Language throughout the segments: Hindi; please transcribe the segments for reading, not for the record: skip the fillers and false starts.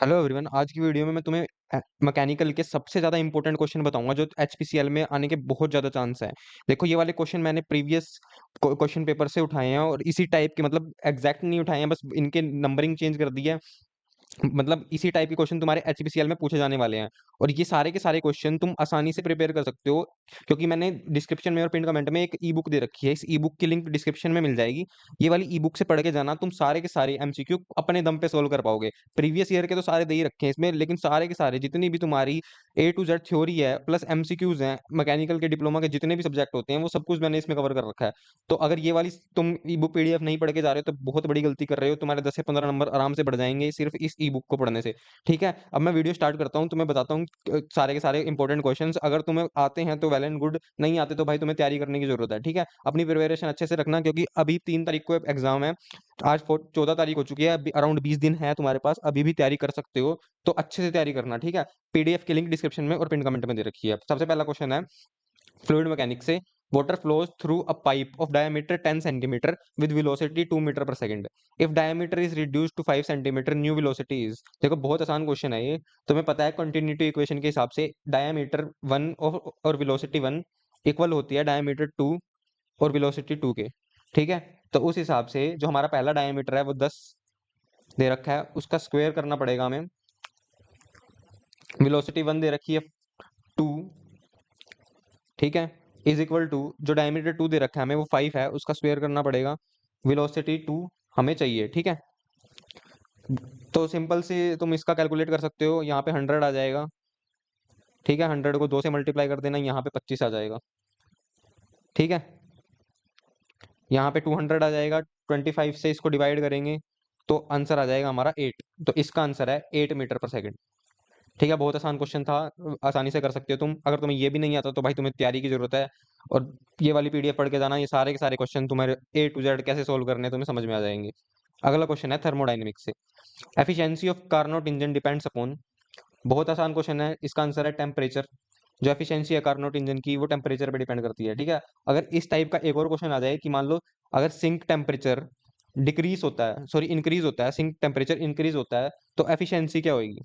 Hello everyone. आज की वीडियो में मैं तुम्हें मैकेनिकल के सबसे ज्यादा इंपॉर्टेंट क्वेश्चन बताऊंगा जो एचपीसीएल में आने के बहुत ज्यादा चांस है। देखो, ये वाले क्वेश्चन मैंने प्रीवियस क्वेश्चन पेपर से उठाए हैं और इसी टाइप के, मतलब एग्जैक्ट नहीं उठाए हैं, बस इनके नंबरिंग चेंज कर दी है। मतलब इसी टाइप के क्वेश्चन तुम्हारे एचपीसीएल में पूछे जाने वाले हैं। और ये सारे के सारे क्वेश्चन तुम आसानी से प्रिपेयर कर सकते हो, क्योंकि मैंने डिस्क्रिप्शन में और पिन कमेंट में एक ई बुक दे रखी है। इस ई बुक की लिंक डिस्क्रिप्शन में मिल जाएगी। ये वाली ई बुक से पढ़ के जाना, तुम सारे के सारे एमसीक्यू अपने दम पे सोल्व कर पाओगे। प्रीवियस ईयर के तो सारे दे ही रखे हैं इसमें, लेकिन सारे के सारे जितनी भी तुम्हारी ए टू जेड थ्योरी है प्लस एमसीक्यूज हैं, मैकेनिकल के डिप्लोमा के जितने भी सब्जेक्ट होते हैं वो सब कुछ मैंने इसमें कवर कर रखा है। तो अगर ये वाली तुम ई बुक पीडीएफ नहीं पढ़ के जा रहे हो तो बहुत बड़ी गलती कर रहे हो। तुम्हारे 10 से 15 नंबर आराम से बढ़ जाएंगे सिर्फ इस ई बुक को पढ़ने से। ठीक है, अब मैं वीडियो स्टार्ट करता हूँ, तुम्हें बताता हूँ सारे के सारे इंपॉर्टेंट क्वेश्चंस। अगर तुम्हें आते हैं तो वेल एंड गुड, नहीं आते तो भाई तुम्हें तैयारी करने की जरूरत है। ठीक है, अपनी प्रिपरेशन अच्छे से रखना, क्योंकि अभी 3 तारीख को एग्जाम है। आज 14 तारीख हो चुकी है, अभी अराउंड 20 दिन है तुम्हारे पास, अभी भी तैयारी कर सकते हो। तो अच्छे से तैयारी करना, ठीक है। पीडीएफ की लिंक डिस्क्रिप्शन में और पिन कमेंट में दे रखी है। सबसे पहला क्वेश्चन है फ्लूइड मैकेनिक्स से। Water flows through a pipe of diameter 10 centimetre with velocity 2 metre per second. If diameter is reduced to 5 centimetre, new velocity is. देखो, बहुत आसान क्वेश्चन है ये। तुम्हें पता है कंटिन्यूटी इक्वेशन के हिसाब से डायमीटर 1 और वेलोसिटी 1 इक्वल होती है डायमीटर 2 और वेलोसिटी 2 के। ठीक है, तो उस हिसाब से जो हमारा पहला डायमीटर है वो 10 दे रखा है, उसका स्क्वायर करना पड़ेगा हमें। वेलोसिटी 1 दे रखी है 2, ठीक है, इज इक्वल टू जो डायमीटर 2 दे रखा है हमें वो 5 है, उसका स्क्वायर करना पड़ेगा। वेलोसिटी 2 हमें चाहिए, ठीक है। तो सिंपल से तुम इसका कैलकुलेट कर सकते हो, यहाँ पे 100 आ जाएगा। ठीक है, 100 को 2 से मल्टीप्लाई कर देना, यहाँ पे 25 आ जाएगा। ठीक है, यहाँ पे 200 आ जाएगा, 25 से इसको डिवाइड करेंगे तो आंसर आ जाएगा हमारा 8। तो इसका आंसर है 8 मीटर पर सेकंड। ठीक है, बहुत आसान क्वेश्चन था, आसानी से कर सकते हो तुम। अगर तुम्हें ये भी नहीं आता तो भाई तुम्हें तैयारी की जरूरत है। और ये वाली पीडीएफ पढ़ के जाना, ये सारे के सारे क्वेश्चन तुम्हारे ए टू जेड कैसे सोल्व करने हैं तुम्हें समझ में आ जाएंगे। अगला क्वेश्चन है थर्मोडाइनमिक्स से। Efficiency of Carnot engine depends upon. बहुत आसान क्वेश्चन है, इसका आंसर है टेम्परेचर। जो एफिशिएंसी है कार्नोट इंजन की वो टेम्परेचर पे डिपेंड करती है। ठीक है, अगर इस टाइप का एक और क्वेश्चन आ जाए कि मान लो अगर सिंक टेम्परेचर डिक्रीज होता है, सॉरी इंक्रीज होता है, सिंक टेम्परेचर इंक्रीज होता है, तो एफिशिएंसी क्या होगी?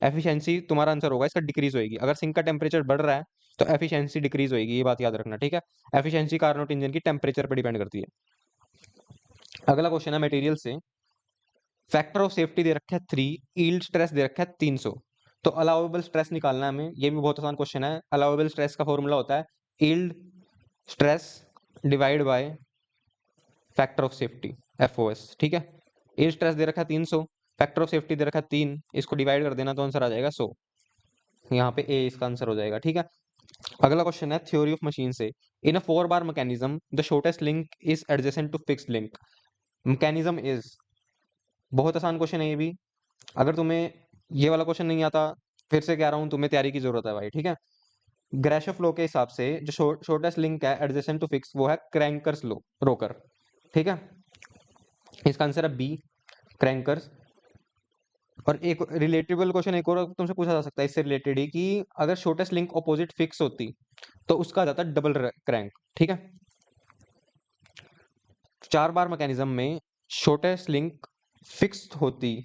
एफिशिएंसी तुम्हारा आंसर होगा इसका डिक्रीज होगी। अगर सिंक का टेम्परेचर बढ़ रहा है तो एफिशिएंसी डिक्रीज होगी, ये बात याद रखना। ठीक है, एफिशिएंसी कार्नोट इंजन की टेम्परेचर पर डिपेंड करती है। अगला क्वेश्चन है मटेरियल से। फैक्टर ऑफ सेफ्टी दे रखा है 3, यील्ड स्ट्रेस दे रखा है 300। तो अलाउेबल स्ट्रेस निकालना है हमें, ये भी बहुत आसान क्वेश्चन है। अलाउेबल स्ट्रेस का फॉर्मूला होता है yield stress divide by factor of safety, FOS. ठीक है, यील्ड स्ट्रेस दे रखा है 300, फैक्टर ऑफ सेफ्टी दे रखा है 3, इसको डिवाइड कर देना तो आंसर आ जाएगा 100। यहाँ पे ए इसका आंसर हो जाएगा। ठीक है, अगला क्वेश्चन है थ्योरी ऑफ मशीन से। In a 4 bar mechanism the shortest link is adjacent to fixed link. Mechanism is. बहुत आसान क्वेश्चन है ये भी। अगर तुम्हें ये वाला क्वेश्चन नहीं आता, फिर से कह रहा हूँ तुम्हें तैयारी की जरूरत है भाई। ठीक है, ग्रेशोफ लॉ के हिसाब से जो शॉर्टेस्ट लिंक है एडजेसेंट टू फिक्स वो है क्रैंकर्स लॉ, रोकर। ठीक है, इसका आंसर है बी, क्रैंकर्स। और एक रिलेटेबल क्वेश्चन एक और तुमसे पूछा जा सकता है इससे रिलेटेड ही, कि अगर शॉर्टेस्ट लिंक ऑपोजिट फिक्स होती तो उसका आ जाता डबल क्रैंक। ठीक है, 4 बार मैकेनिज्म में शॉर्टेस्ट लिंक फिक्स होती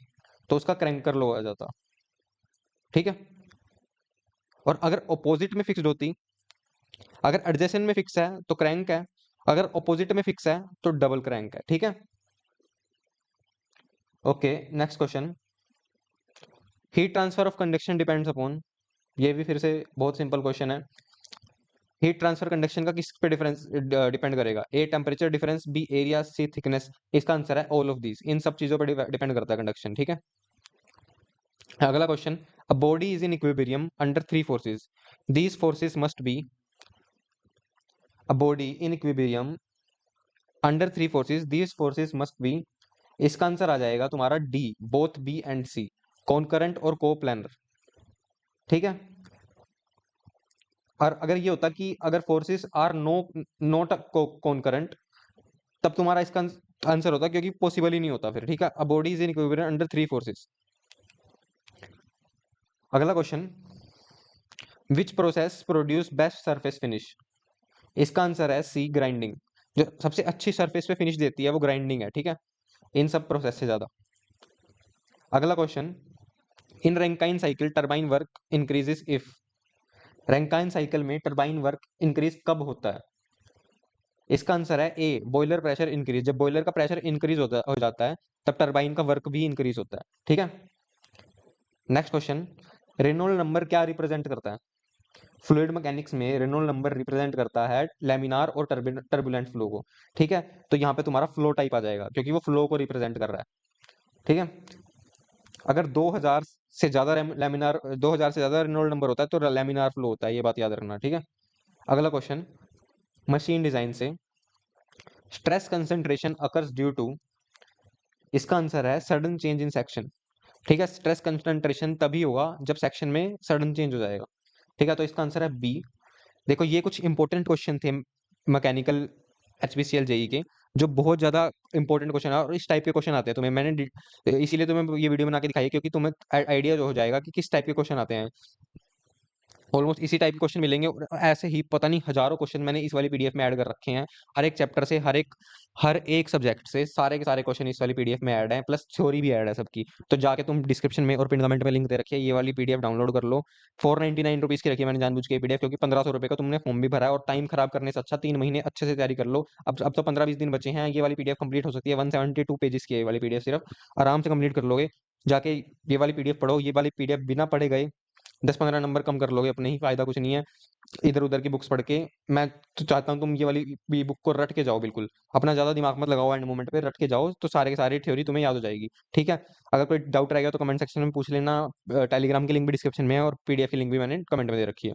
तो उसका क्रैंकर लो आ जाता। ठीक है, और अगर ऑपोजिट में फिक्स्ड होती, अगर एडजेसेंट में फिक्स है तो क्रैंक है, अगर ऑपोजिट में फिक्स है तो डबल क्रैंक है। ठीक है, okay. Next question, heat transfer of conduction depends upon. ये भी फिर से बहुत सिंपल क्वेश्चन है। हीट ट्रांसफर कंडक्शन का किस पे डिफरेंस डिपेंड करेगा? A temperature difference, B area, C thickness. इसका आंसर है ऑल ऑफ दीज, इन सब चीजों पर डिपेंड करता है कंडक्शन। ठीक है, अगला question, a body is in equilibrium under 3 forces, these forces must be. A body in equilibrium under 3 forces, these forces must be. इसका आंसर आ जाएगा तुम्हारा D, both B and C, concurrent और कोप्लैनर। ठीक है, और अगर ये होता कि अगर फोर्सेस आर नॉट कॉनकरेंट, तब तुम्हारा इसका आंसर होता, क्योंकि पॉसिबल ही नहीं होता फिर। ठीक है, a body is in equilibrium under 3 forces. अगला question, which process produce best surface finish? इसका आंसर है सी, ग्राइंडिंग। जो सबसे अच्छी सरफेस पे फिनिश देती है वो ग्राइंडिंग है। ठीक है, इन सब प्रोसेस से ज्यादा। अगला question, in Rankine cycle turbine work increases if, Rankine cycle में टरबाइन वर्क इंक्रीज कब होता है? इसका आंसर है ए, बॉयलर प्रेशर इंक्रीज, जब बॉयलर का प्रेशर इंक्रीज हो जाता है तब टरबाइन का वर्क भी इंक्रीज होता है। ठीक है, नेक्स्ट क्वेश्चन, रेनॉल्ड नंबर क्या रिप्रेजेंट करता है? फ्लूइड मैकेनिक्स में रेनॉल्ड नंबर रिप्रेजेंट करता है लैमिनार और टर्बुलेंट फ्लो को। ठीक है, तो यहाँ पे तुम्हारा फ्लो टाइप आ जाएगा क्योंकि वो फ्लो को रिप्रेजेंट कर रहा है। ठीक है, अगर 2000 से ज्यादा लैमिनार 2000 से ज्यादा रेनॉल्ड नंबर होता है तो लैमिनार फ्लो होता है, ये बात याद रखना। ठीक है, अगला क्वेश्चन, मशीन डिजाइन से stress concentration occurs due to, इसका आंसर है सडन चेंज इन सेक्शन। ठीक है, स्ट्रेस कंसंट्रेशन तभी होगा जब सेक्शन में सडन चेंज हो जाएगा। ठीक है, तो इसका आंसर है बी। देखो ये कुछ इंपॉर्टेंट क्वेश्चन थे मैकेनिकल एचपीसीएल जेई के, जो बहुत ज्यादा इंपॉर्टेंट क्वेश्चन है और इस टाइप के क्वेश्चन आते हैं तुम्हें, इसीलिए तुम्हें ये वीडियो बना के दिखाई है क्योंकि तुम्हें आइडिया जो हो जाएगा कि किस टाइप के क्वेश्चन आते हैं। ऑलमोस्ट इसी टाइप के क्वेश्चन मिलेंगे और ऐसे ही पता नहीं हजारों क्वेश्चन मैंने इस वाली पीडीएफ में ऐड कर रखे हैं। हर एक चैप्टर से, हर एक सब्जेक्ट से सारे के सारे क्वेश्चन इस वाली पीडीएफ में ऐड हैं, प्लस थ्योरी भी ऐड है सबकी। तो जाके तुम डिस्क्रिप्शन में और पिन कमेंट में लिंक दे रखिए, ये वाली पीडीएफ डाउनलोड कर लो। 499 रुपीज की रखी है मैंने जानबूझ के पीडीएफ, क्योंकि 1500 रुपए का तुमने फॉर्म भी भरा है और टाइम खराब करने से अच्छा 3 महीने अच्छे से तैयारी कर लो। अब तो 15-20 दिन बचे हैं, ये वाली पीडीएफ कंप्लीट हो सकती है। 172 पेजेस की है ये वाली पीडीएफ, सिर्फ आराम से कंप्लीट कर लोगे। जाके ये वाली पीडीएफ पढ़ो, ये वाली पीडीएफ बिना पढ़े गए 10-15 नंबर कम कर लोगे अपने ही, फायदा कुछ नहीं है इधर उधर की बुक्स पढ़ के। मैं तो चाहता हूँ तुम ये वाली बुक को रट के जाओ, बिल्कुल अपना ज्यादा दिमाग मत लगाओ, एंड मोमेंट पे रट के जाओ तो सारे के सारे थ्योरी तुम्हें याद हो जाएगी। ठीक है, अगर कोई डाउट रहेगा तो कमेंट सेक्शन में पूछ लेना। टेलीग्राम की लिंक भी डिस्क्रिप्शन में है और पीडीएफ की लिंक भी मैंने कमेंट में दे रखी है।